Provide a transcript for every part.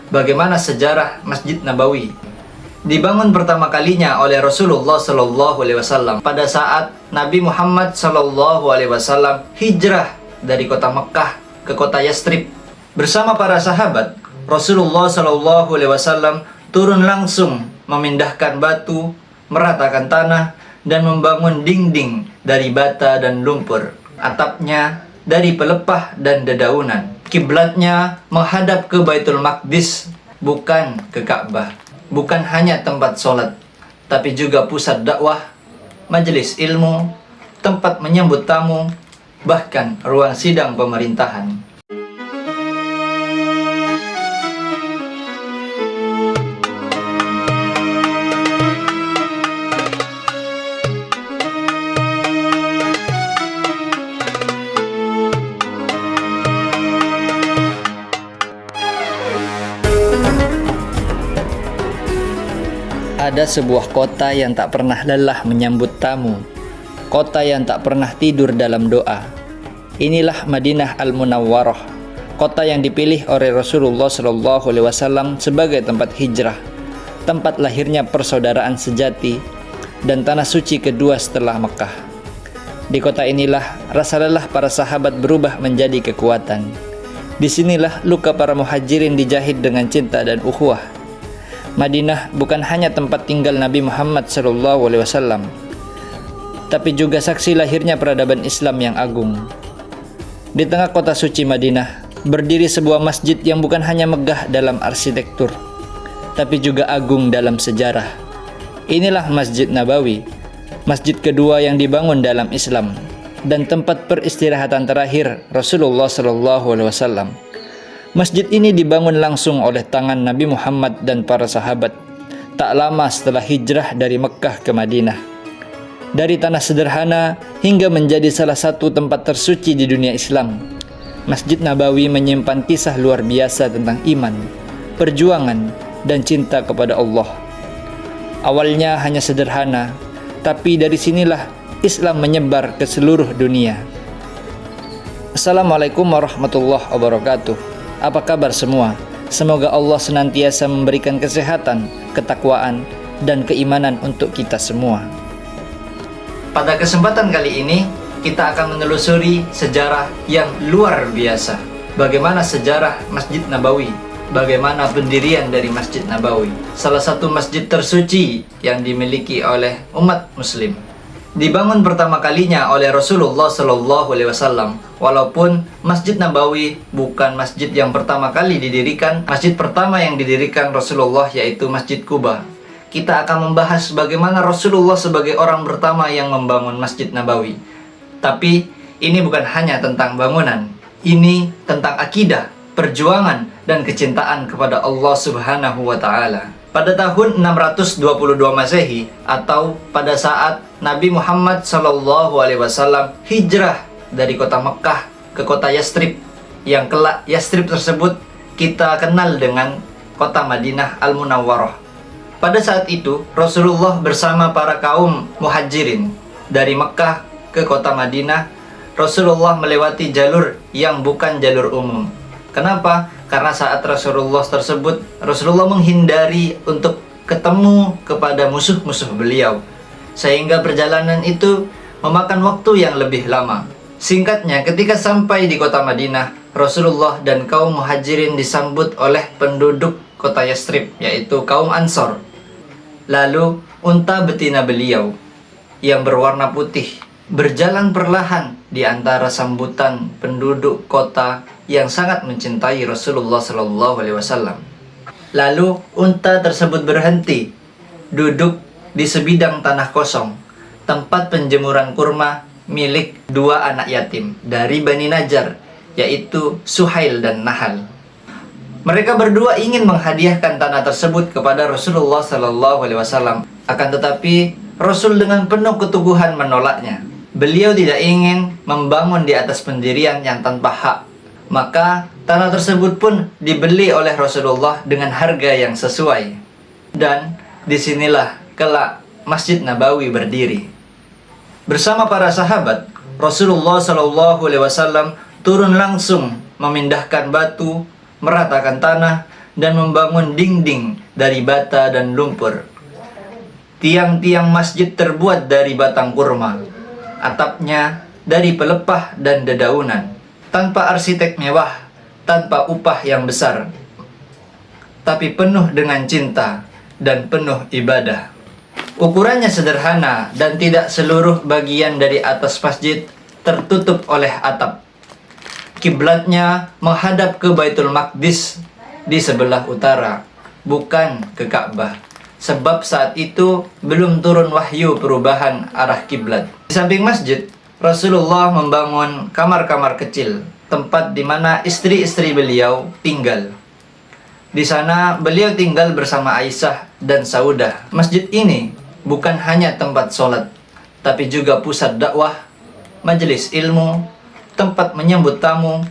bagaimana sejarah Masjid Nabawi. Dibangun pertama kalinya oleh Rasulullah SAW pada saat Nabi Muhammad SAW hijrah dari kota Mekkah ke kota Yastrib. Bersama para sahabat, Rasulullah SAW turun langsung memindahkan batu, meratakan tanah, dan membangun dinding dari bata dan lumpur. Atapnya dari pelepah dan dedaunan. Kiblatnya menghadap ke Baitul Maqdis, bukan ke Ka'bah. Bukan hanya tempat sholat, tapi juga pusat dakwah, majelis ilmu, tempat menyambut tamu, bahkan ruang sidang pemerintahan. Ada sebuah kota yang tak pernah lelah menyambut tamu, kota yang tak pernah tidur dalam doa. Inilah Madinah Al-Munawwarah, kota yang dipilih oleh Rasulullah SAW sebagai tempat hijrah, tempat lahirnya persaudaraan sejati, dan tanah suci kedua setelah Mekah. Di kota inilah rasa lelah para sahabat berubah menjadi kekuatan. Disinilah luka para muhajirin dijahit dengan cinta dan ukhuwah. Madinah bukan hanya tempat tinggal Nabi Muhammad SAW, tapi juga saksi lahirnya peradaban Islam yang agung. Di tengah kota suci Madinah, berdiri sebuah masjid yang bukan hanya megah dalam arsitektur, tapi juga agung dalam sejarah. Inilah Masjid Nabawi, masjid kedua yang dibangun dalam Islam, dan tempat peristirahatan terakhir Rasulullah SAW. Masjid ini dibangun langsung oleh tangan Nabi Muhammad dan para sahabat tak lama setelah hijrah dari Mekkah ke Madinah. Dari tanah sederhana hingga menjadi salah satu tempat tersuci di dunia Islam, Masjid Nabawi menyimpan kisah luar biasa tentang iman, perjuangan, dan cinta kepada Allah. Awalnya hanya sederhana, tapi dari sinilah Islam menyebar ke seluruh dunia. Assalamualaikum warahmatullahi wabarakatuh. Apa kabar semua? Semoga Allah senantiasa memberikan kesehatan, ketakwaan, dan keimanan untuk kita semua. Pada kesempatan kali ini, kita akan menelusuri sejarah yang luar biasa. Bagaimana sejarah Masjid Nabawi? Bagaimana pendirian dari Masjid Nabawi? Salah satu masjid tersuci yang dimiliki oleh umat muslim. Dibangun pertama kalinya oleh Rasulullah SAW. Walaupun Masjid Nabawi bukan masjid yang pertama kali didirikan, masjid pertama yang didirikan Rasulullah yaitu Masjid Quba. Kita akan membahas bagaimana Rasulullah sebagai orang pertama yang membangun Masjid Nabawi. Tapi ini bukan hanya tentang bangunan, ini tentang akidah, perjuangan, dan kecintaan kepada Allah Subhanahu wa Ta'ala. Pada tahun 622 Masehi atau pada saat Nabi Muhammad SAW hijrah dari kota Mekkah ke kota Yastrib, yang kelak Yastrib tersebut kita kenal dengan kota Madinah Al-Munawwarah. Pada saat itu Rasulullah bersama para kaum muhajirin dari Mekkah ke kota Madinah. Rasulullah melewati jalur yang bukan jalur umum. Kenapa? Karena saat Rasulullah tersebut, Rasulullah menghindari untuk ketemu kepada musuh-musuh beliau, sehingga perjalanan itu memakan waktu yang lebih lama. Singkatnya, ketika sampai di kota Madinah, Rasulullah dan kaum muhajirin disambut oleh penduduk kota Yastrib, yaitu kaum Ansor. Lalu, unta betina beliau yang berwarna putih berjalan perlahan di antara sambutan penduduk kota yang sangat mencintai Rasulullah SAW. Lalu unta tersebut berhenti, duduk di sebidang tanah kosong, tempat penjemuran kurma milik dua anak yatim dari Bani Najjar, yaitu Suhail dan Nahal. Mereka berdua ingin menghadiahkan tanah tersebut kepada Rasulullah SAW. Akan tetapi Rasul dengan penuh keteguhan menolaknya. Beliau tidak ingin membangun di atas pendirian yang tanpa hak. Maka tanah tersebut pun dibeli oleh Rasulullah dengan harga yang sesuai. Dan disinilah kelak Masjid Nabawi berdiri. Bersama para sahabat, Rasulullah SAW turun langsung memindahkan batu, meratakan tanah, dan membangun dinding dari bata dan lumpur. Tiang-tiang masjid terbuat dari batang kurma, atapnya dari pelepah dan dedaunan, tanpa arsitek mewah, tanpa upah yang besar, tapi penuh dengan cinta dan penuh ibadah. Ukurannya sederhana dan tidak seluruh bagian dari atas masjid tertutup oleh atap. Kiblatnya menghadap ke Baitul Maqdis di sebelah utara, bukan ke Ka'bah. Sebab saat itu belum turun wahyu perubahan arah kiblat. Di samping masjid, Rasulullah membangun kamar-kamar kecil, tempat di mana istri-istri beliau tinggal. Di sana beliau tinggal bersama Aisyah dan Saudah. Masjid ini bukan hanya tempat sholat, tapi juga pusat dakwah, majelis ilmu, tempat menyambut tamu,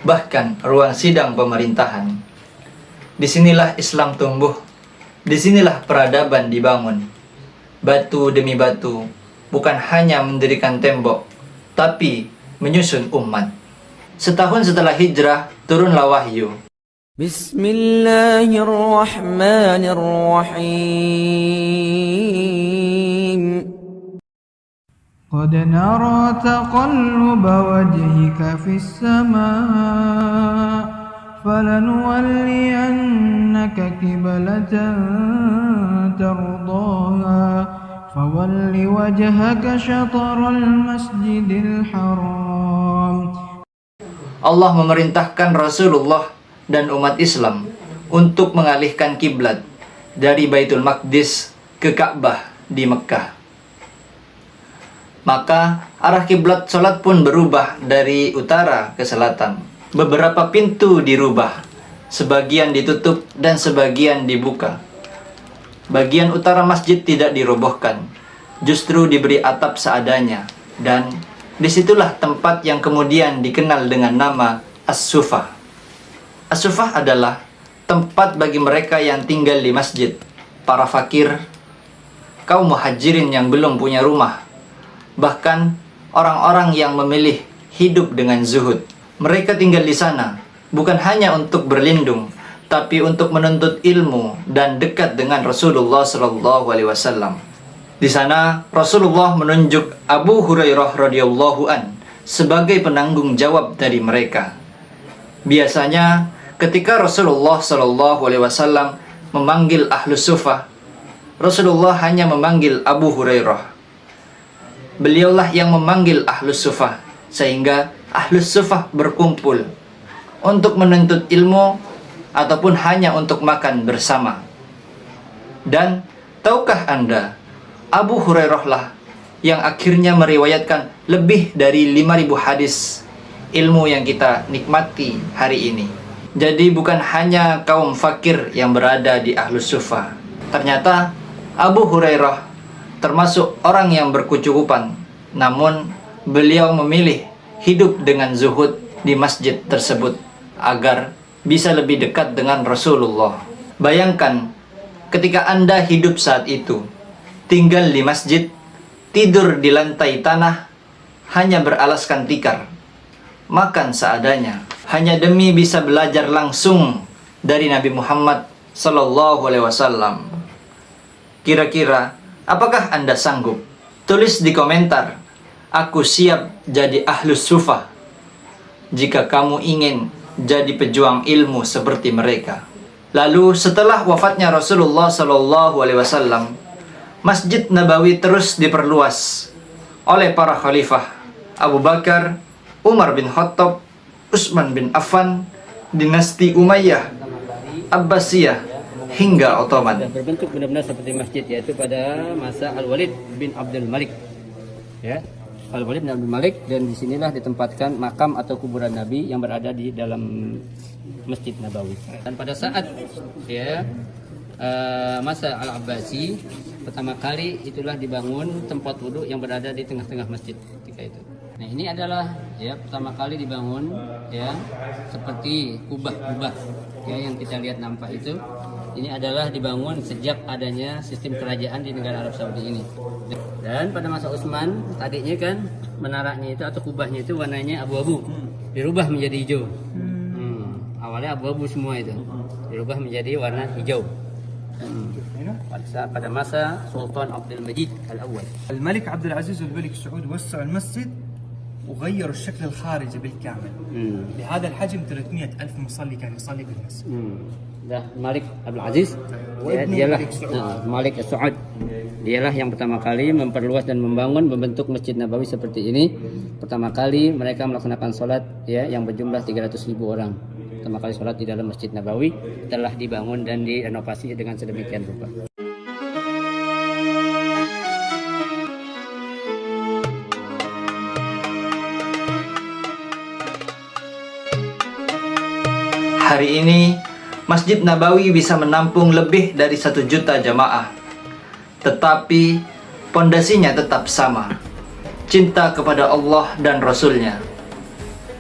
bahkan ruang sidang pemerintahan. Disinilah Islam tumbuh, disinilah peradaban dibangun. Batu demi batu, bukan hanya mendirikan tembok, tapi menyusun umat. Setahun setelah hijrah, turunlah wahyu. Bismillahirrahmanirrahim. قد نرى تقلب وجهك في السماء فلنولينك قبلة ترضاها فول وجهك شطر المسجد الحرام. Allah memerintahkan Rasulullah dan umat Islam untuk mengalihkan kiblat dari Baitul Maqdis ke Ka'bah di Mekkah. Maka arah kiblat salat pun berubah dari utara ke selatan. Beberapa pintu dirubah, sebagian ditutup dan sebagian dibuka. Bagian utara masjid tidak dirobohkan, justru diberi atap seadanya, dan disitulah tempat yang kemudian dikenal dengan nama As-Sufah. As-Sufah adalah tempat bagi mereka yang tinggal di masjid, para fakir, kaum muhajirin yang belum punya rumah, bahkan orang-orang yang memilih hidup dengan zuhud. Mereka tinggal di sana bukan hanya untuk berlindung, tapi untuk menuntut ilmu dan dekat dengan Rasulullah SAW. Di sana Rasulullah menunjuk Abu Hurairah radhiyallahu an sebagai penanggung jawab dari mereka. Biasanya ketika Rasulullah SAW memanggil Ahlus Sufah, Rasulullah hanya memanggil Abu Hurairah. Beliaulah yang memanggil Ahlus Sufah, sehingga Ahlus Sufah berkumpul untuk menuntut ilmu ataupun hanya untuk makan bersama. Dan tahukah Anda, Abu Hurairah lah yang akhirnya meriwayatkan lebih dari 5.000 hadis ilmu yang kita nikmati hari ini. Jadi bukan hanya kaum fakir yang berada di Ahlus Sufah. Ternyata Abu Hurairah termasuk orang yang berkecukupan, namun beliau memilih hidup dengan zuhud di masjid tersebut agar bisa lebih dekat dengan Rasulullah. Bayangkan ketika Anda hidup saat itu, tinggal di masjid, tidur di lantai tanah, hanya beralaskan tikar, makan seadanya, hanya demi bisa belajar langsung dari Nabi Muhammad SAW. Kira-kira apakah Anda sanggup? Tulis di komentar, aku siap jadi Ahlus Sufah jika kamu ingin jadi pejuang ilmu seperti mereka. Lalu setelah wafatnya Rasulullah SAW, Masjid Nabawi terus diperluas oleh para khalifah Abu Bakar, Umar bin Khattab, Utsman bin Affan, dinasti Umayyah, Abbasiyah, hingga Ottoman. Dan berbentuk benar-benar seperti masjid, yaitu pada masa Al-Walid bin Abdul Malik. Ya, Al-Walid bin Abdul Malik, dan disinilah ditempatkan makam atau kuburan Nabi yang berada di dalam Masjid Nabawi. Dan pada saat masa Al-Abbasi, pertama kali itulah dibangun tempat wudhu yang berada di tengah-tengah masjid ketika itu. Nah, ini adalah pertama kali dibangun seperti kubah-kubah yang kita lihat nampak itu. Ini adalah dibangun sejak adanya sistem kerajaan di negara Arab Saudi ini. Dan pada masa Utsman, tadinya kan menaranya itu atau kubahnya itu warnanya abu-abu, dirubah menjadi hijau. Awalnya abu-abu semua itu. dirubah menjadi warna hijau. pada masa Sultan Abdul Majid Al-Awwal. الملك عبد العزيز والملك سعود وسعوا المسجد وغيروا الشكل الخارجي بالكامل. بهذا الحجم 300,000 مصلي كان يصلي بالمسجد. Malik Abdul Aziz dialah Malik Saud, dialah yang pertama kali memperluas dan membangun Masjid Nabawi seperti ini. Pertama kali mereka melaksanakan sholat yang berjumlah 300.000 orang. Pertama kali sholat di dalam Masjid Nabawi telah dibangun dan direnovasi dengan sedemikian rupa. Hari ini Masjid Nabawi bisa menampung lebih dari 1 juta jamaah. Tetapi pondasinya tetap sama, cinta kepada Allah dan Rasul-Nya.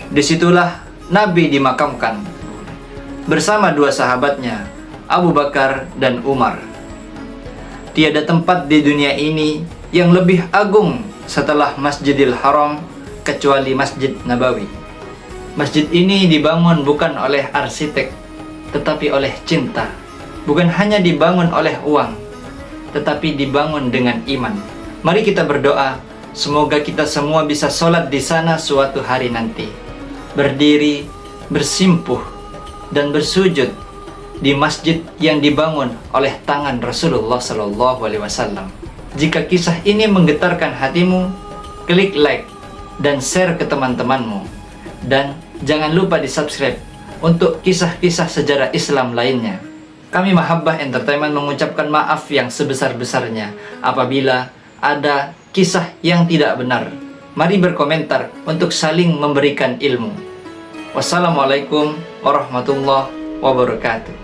Disitulah Nabi dimakamkan bersama 2 sahabatnya, Abu Bakar dan Umar. Tiada tempat di dunia ini yang lebih agung setelah Masjidil Haram kecuali Masjid Nabawi. Masjid ini dibangun bukan oleh arsitek, tetapi oleh cinta. Bukan hanya dibangun oleh uang, tetapi dibangun dengan iman. Mari kita berdoa, semoga kita semua bisa sholat di sana suatu hari nanti. Berdiri, bersimpuh, dan bersujud di masjid yang dibangun oleh tangan Rasulullah SAW. Jika kisah ini menggetarkan hatimu, klik like dan share ke teman-temanmu. Dan jangan lupa di subscribe untuk kisah-kisah sejarah Islam lainnya. Kami Mahabbah Entertainment mengucapkan maaf yang sebesar-besarnya apabila ada kisah yang tidak benar. Mari berkomentar untuk saling memberikan ilmu. Wassalamualaikum warahmatullahi wabarakatuh.